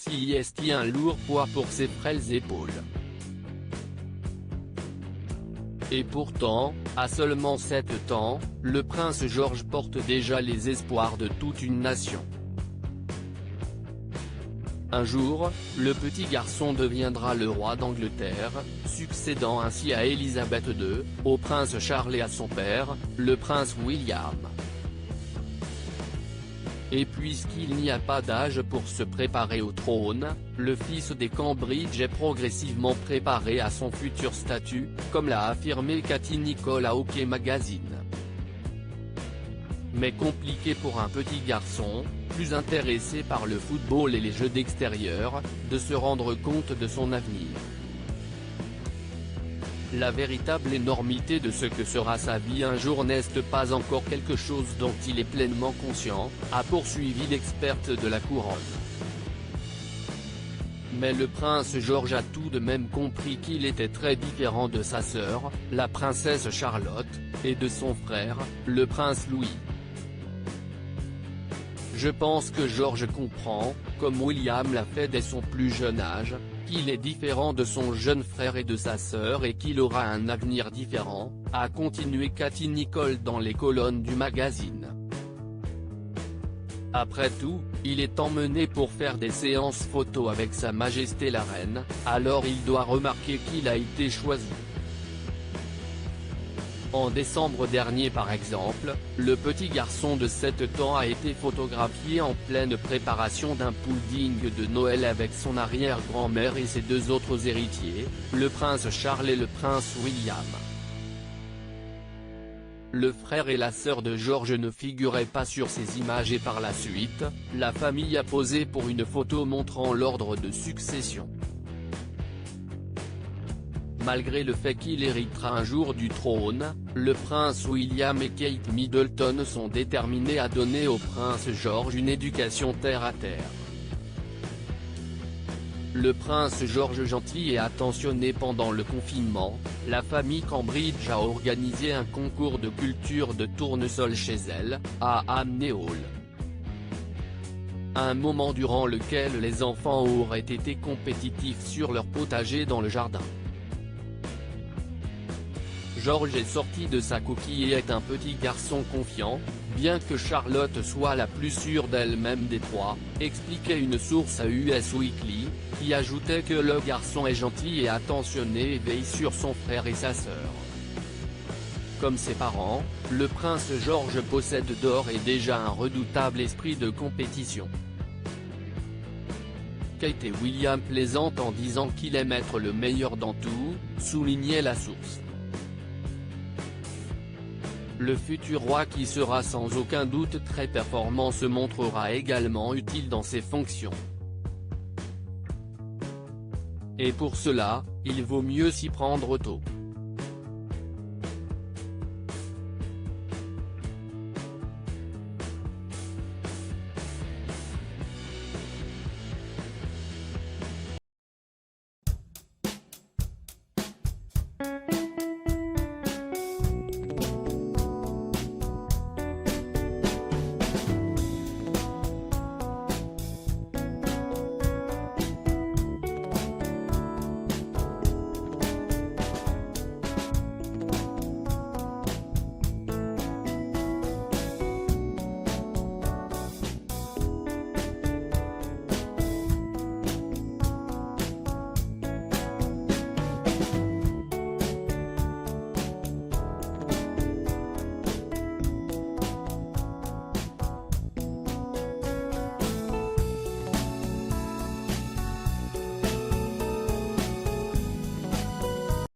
si est un lourd poids pour ses frêles épaules. Et pourtant, à seulement 7 ans, le prince George porte déjà les espoirs de toute une nation. Un jour, le petit garçon deviendra le roi d'Angleterre, succédant ainsi à Élisabeth II, au prince Charles et à son père, le prince William. Et puisqu'il n'y a pas d'âge pour se préparer au trône, le fils des Cambridge est progressivement préparé à son futur statut, comme l'a affirmé Katie Nicholl à OK Magazine. Mais compliqué pour un petit garçon, plus intéressé par le football et les jeux d'extérieur, de se rendre compte de son avenir. La véritable énormité de ce que sera sa vie un jour n'est pas encore quelque chose dont il est pleinement conscient, a poursuivi l'experte de la couronne. Mais le prince George a tout de même compris qu'il était très différent de sa sœur, la princesse Charlotte, et de son frère, le prince Louis. Je pense que George comprend, comme William l'a fait dès son plus jeune âge, qu'il est différent de son jeune frère et de sa sœur et qu'il aura un avenir différent, a continué Katie Nicholl dans les colonnes du magazine. Après tout, il est emmené pour faire des séances photos avec Sa Majesté la Reine, alors il doit remarquer qu'il a été choisi. En décembre dernier par exemple, le petit garçon de 7 ans a été photographié en pleine préparation d'un pudding de Noël avec son arrière-grand-mère et ses 2 autres héritiers, le prince Charles et le prince William. Le frère et la sœur de George ne figuraient pas sur ces images et par la suite, la famille a posé pour une photo montrant l'ordre de succession. Malgré le fait qu'il héritera un jour du trône, le prince William et Kate Middleton sont déterminés à donner au prince George une éducation terre-à-terre. Le prince George gentil et attentionné pendant le confinement, la famille Cambridge a organisé un concours de culture de tournesol chez elle, à Hamney Hall. Un moment durant lequel les enfants auraient été compétitifs sur leur potager dans le jardin. George est sorti de sa coquille et est un petit garçon confiant, bien que Charlotte soit la plus sûre d'elle-même des 3, expliquait une source à US Weekly, qui ajoutait que le garçon est gentil et attentionné et veille sur son frère et sa sœur. Comme ses parents, le prince George possède d'ores et déjà un redoutable esprit de compétition. Kate et William plaisantent en disant qu'il aime être le meilleur dans tout, soulignait la source. Le futur roi qui sera sans aucun doute très performant se montrera également utile dans ses fonctions. Et pour cela, il vaut mieux s'y prendre tôt.